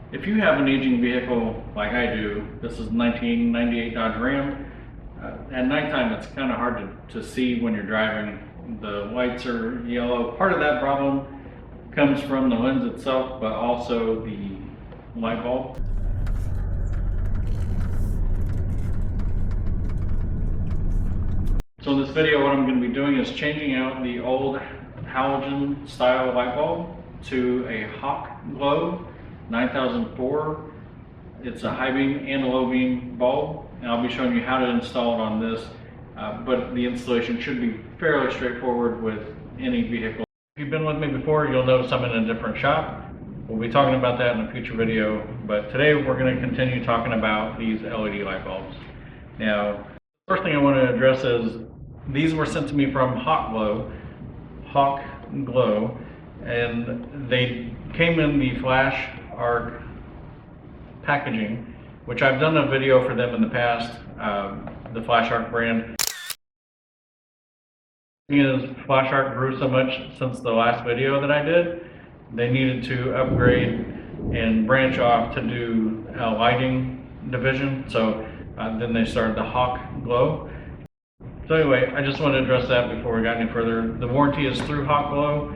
If you have an aging vehicle like I do, this is 1998 Dodge Ram, at nighttime it's kind of hard to see when you're driving. The lights are yellow. Part of that problem comes from the lens itself, but also the light bulb. So in this video, what I'm going to be doing is changing out the old halogen style light bulb to a Hawkglow 9004. It's a high beam and a low beam bulb, and I'll be showing you how to install it on this, but the installation should be fairly straightforward with any vehicle. If you've been with me before, you'll notice I'm in a different shop. We'll be talking about that in a future video, but today we're going to continue talking about these LED light bulbs. Now, first thing I want to address is these were sent to me from Hawkglow, and they came in the flash arc packaging, which I've done a video for them in the past, the flash arc brand. Flash arc grew so much since the last video that I did, they needed to upgrade and branch off to do a lighting division, so then they started the Hawkglow. So anyway, I just want to address that before we got any further. The warranty is through Hawkglow.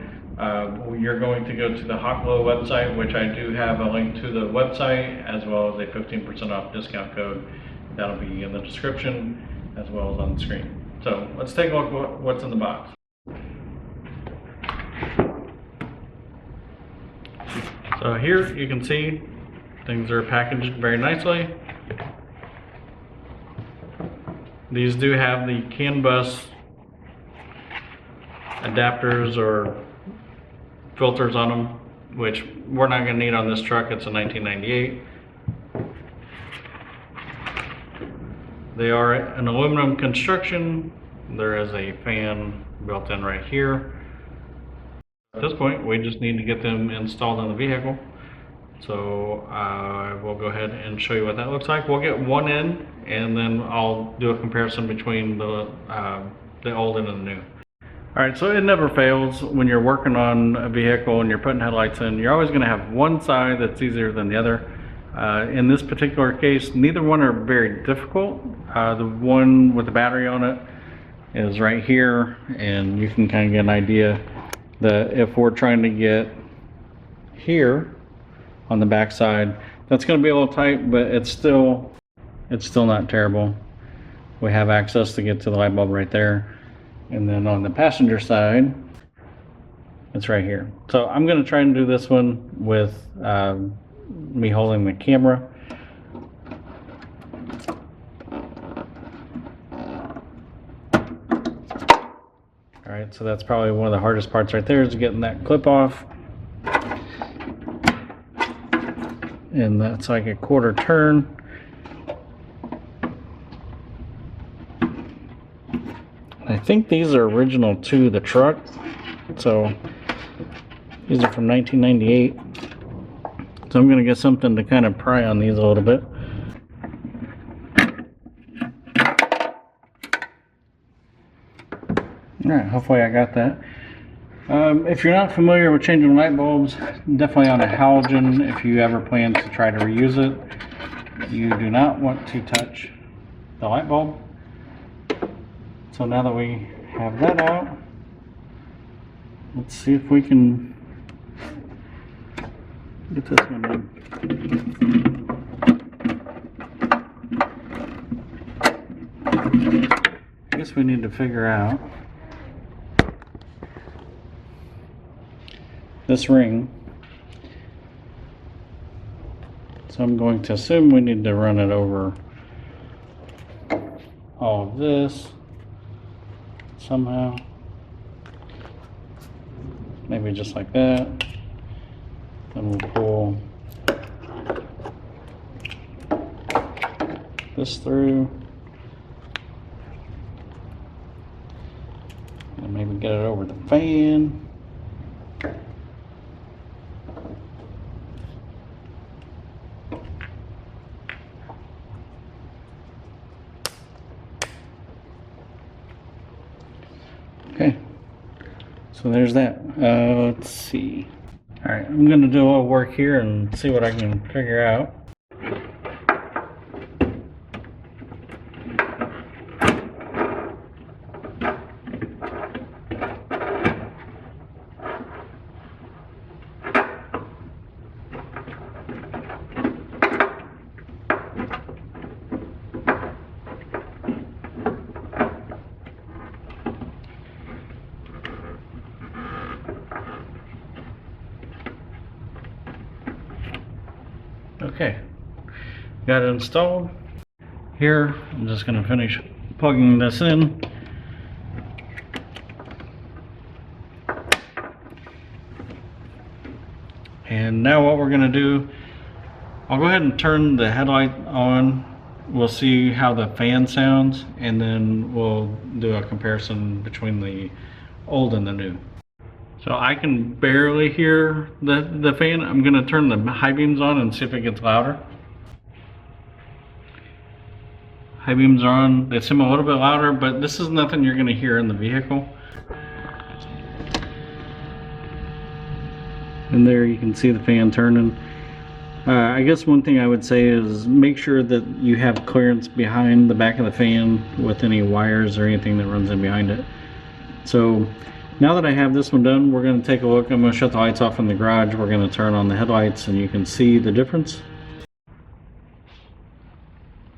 You're going to go to the Hawkglow website, which I do have a link to the website, as well as a 15% off discount code. That'll be in the description as well as on the screen. So let's take a look at what's in the box. So here you can see things are packaged very nicely. These do have the CAN bus adapters or filters on them, which we're not going to need on this truck. It's a 1998. They are an aluminum construction. There is a fan built in right here. At this point, we just need to get them installed in the vehicle. So we'll go ahead and show you what that looks like. We'll get one in, and then I'll do a comparison between the old and the new. All right, so it never fails when you're working on a vehicle and you're putting headlights in. You're always going to have one side that's easier than the other. In this particular case, neither one are very difficult. The one with the battery on it is right here, and you can kind of get an idea that if we're trying to get here on the back side, that's going to be a little tight, but it's still not terrible. We have access to get to the light bulb right there. And then on the passenger side, it's right here. So I'm going to try and do this one with me holding the camera. All right, so that's probably one of the hardest parts right there, is getting that clip off. And that's like a quarter turn. I think these are original to the truck, so these are from 1998. So I'm going to get something to kind of pry on these a little bit. Alright, hopefully I got that. If you're not familiar with changing light bulbs, definitely on a halogen, if you ever plan to try to reuse it, you do not want to touch the light bulb. So now that we have that out, let's see if we can get this one in. I guess we need to figure out this ring. So I'm going to assume we need to run it over all of this somehow. Maybe just like that. Then we'll pull this through. And maybe get it over the fan. Okay, so there's that. Let's see. Alright, I'm going to do a little work here and see what I can figure out. Okay, got it installed. Here, I'm just going to finish plugging this in. And now what we're going to do, I'll go ahead and turn the headlight on. We'll see how the fan sounds, and then we'll do a comparison between the old and the new. So I can barely hear the fan. I'm going to turn the high beams on and see if it gets louder. High beams are on. They seem a little bit louder, but this is nothing you're going to hear in the vehicle. And there you can see the fan turning. I guess one thing I would say is make sure that you have clearance behind the back of the fan with any wires or anything that runs in behind it. So now that I have this one done, we're going to take a look. I'm going to shut the lights off in the garage. We're going to turn on the headlights and you can see the difference.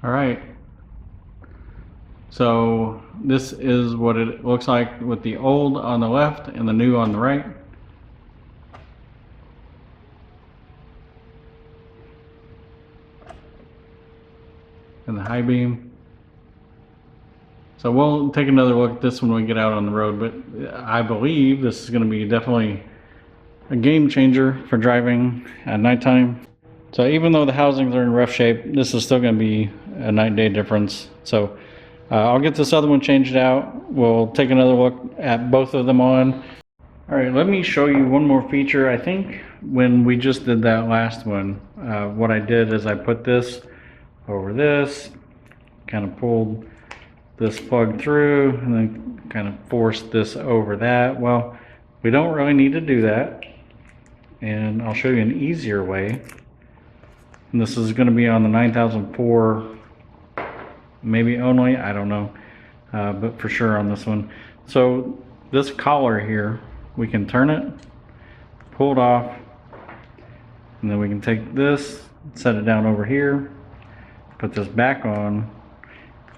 Alright, so this is what it looks like with the old on the left and the new on the right. And the high beam. So we'll take another look at this when we get out on the road, but I believe this is going to be definitely a game changer for driving at nighttime. So even though the housings are in rough shape, this is still going to be a night-day difference. So I'll get this other one changed out. We'll take another look at both of them on. All right, let me show you one more feature. I think when we just did that last one, what I did is I put this over this, kind of pulled this plug through, and then kind of forced this over that. Well, we don't really need to do that, and I'll show you an easier way. And this is going to be on the 9004, maybe only, I don't know, but for sure on this one. So this collar here, we can turn it, pull it off, and then we can take this, set it down over here, put this back on,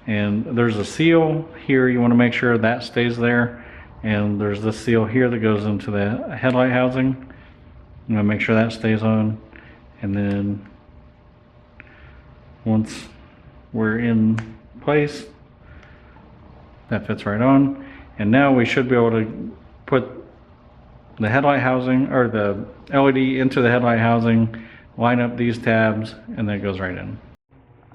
and there's a seal here. You want to make sure that stays there, and there's this seal here that goes into the headlight housing. I'm going to make sure that stays on, and then once we're in place, that fits right on. And now we should be able to put the headlight housing, or the LED, into the headlight housing, line up these tabs, and then it goes right in.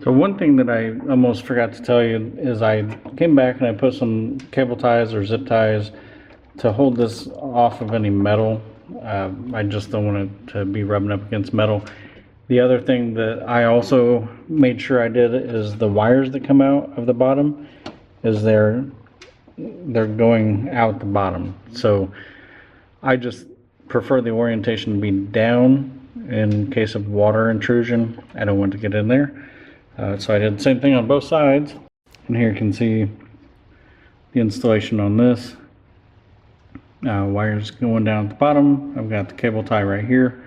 So one thing that I almost forgot to tell you is I came back and I put some cable ties or zip ties to hold this off of any metal. I just don't want it to be rubbing up against metal. The other thing that I also made sure I did is the wires that come out of the bottom, is they're going out the bottom. So I just prefer the orientation to be down in case of water intrusion. I don't want to get in there. So I did the same thing on both sides. And here you can see the installation on this. Wires going down at the bottom. I've got the cable tie right here,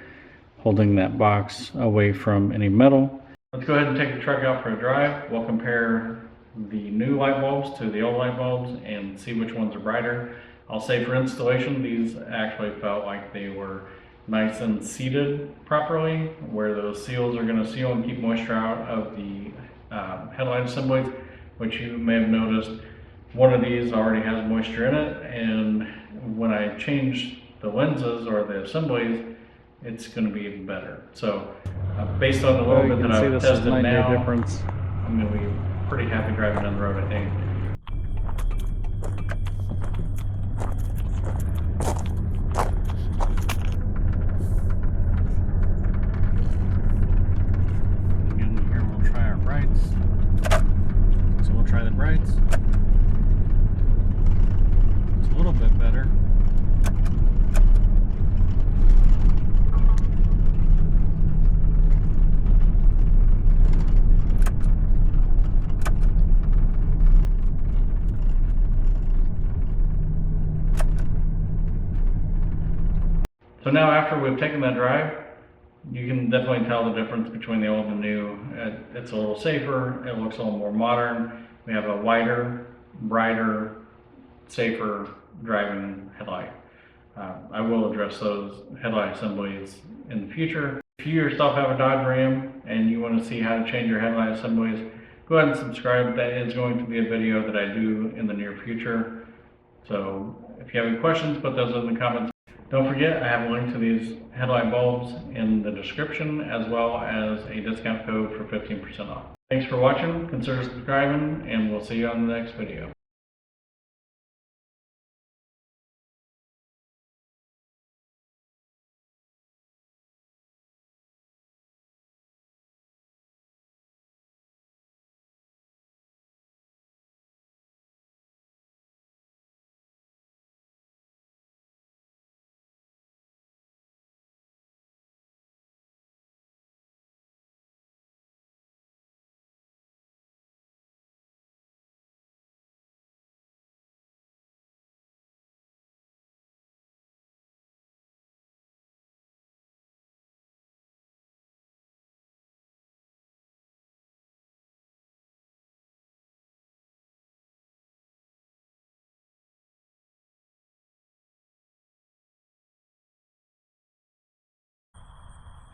holding that box away from any metal. Let's go ahead and take the truck out for a drive. We'll compare the new light bulbs to the old light bulbs and see which ones are brighter. I'll say for installation, these actually felt like they were nice and seated properly, where those seals are going to seal and keep moisture out of the headlight assemblies, which you may have noticed. One of these already has moisture in it, and when I change the lenses or the assemblies, it's going to be even better. So based on the little bit that I've tested now, I'm going to be pretty happy driving down the road, I think. Brights. It's a little bit better. now after we've taken that drive, you can definitely tell the difference between the old and new. It's a little safer, it looks a little more modern. We have a wider, brighter, safer driving headlight. I will address those headlight assemblies in the future. If you yourself have a Dodge Ram and you want to see how to change your headlight assemblies, go ahead and subscribe. That is going to be a video that I do in the near future. So if you have any questions, put those in the comments. Don't forget, I have a link to these headlight bulbs in the description, as well as a discount code for 15% off. Thanks for watching, consider subscribing, and we'll see you on the next video.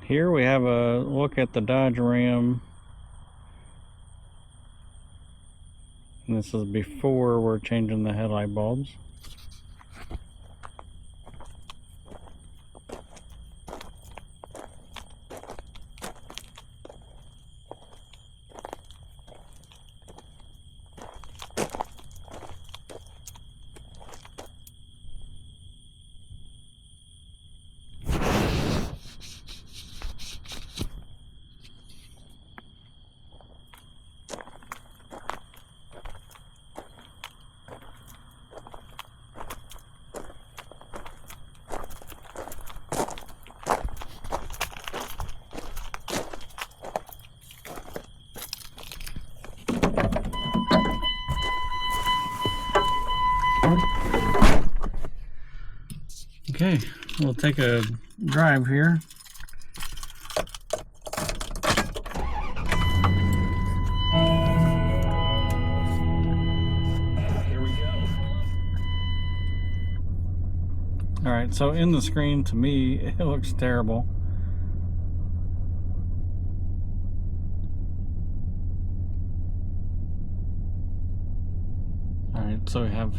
Here we have a look at the Dodge Ram. And this is before we're changing the headlight bulbs. Okay, we'll take a drive here. Here we go. Alright, so in the screen, to me, it looks terrible. Alright, so we have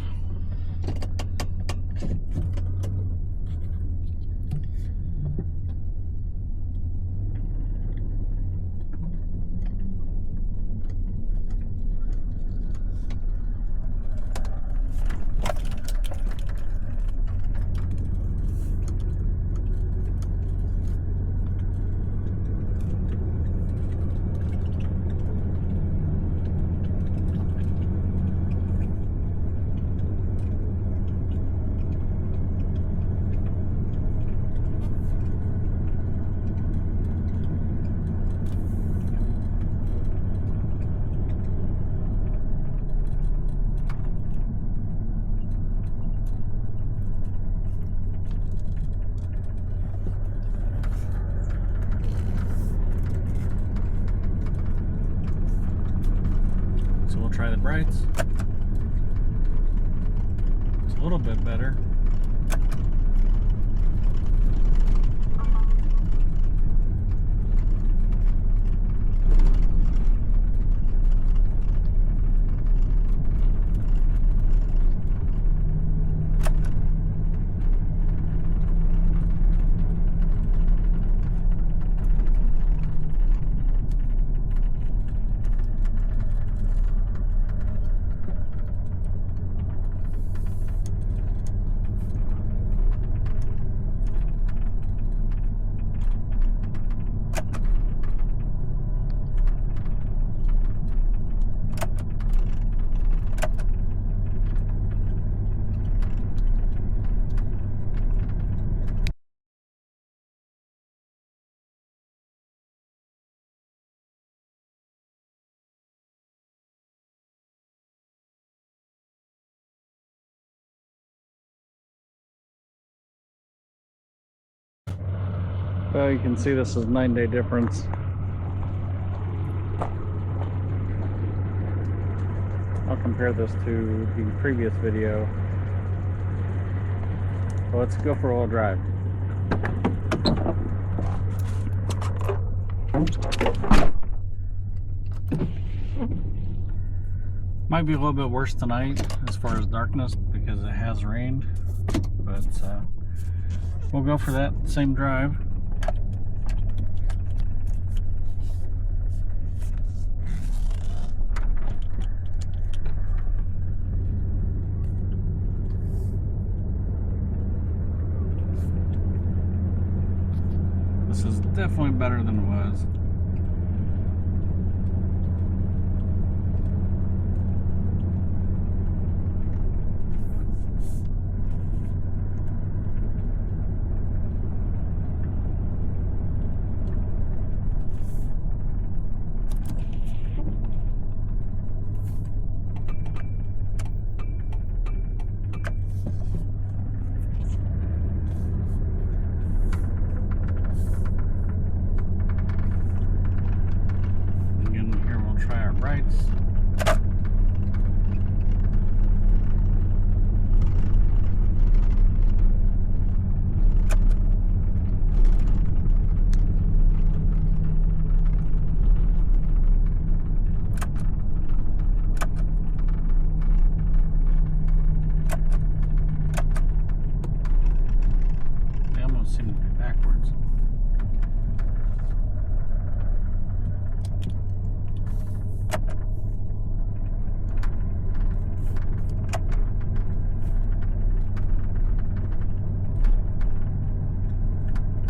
try the brights. It's a little bit better. Well, you can see this is 9-day difference. I'll compare this to the previous video. So let's go for all drive. Might be a little bit worse tonight as far as darkness because it has rained, but we'll go for that same drive. This is definitely better than it was. Rights. They almost seem to be backwards.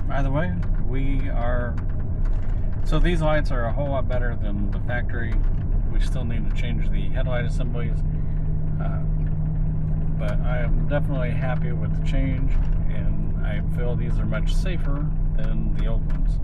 By the way, so these lights are a whole lot better than the factory. We still need to change the headlight assemblies, but I am definitely happy with the change, and I feel these are much safer than the old ones.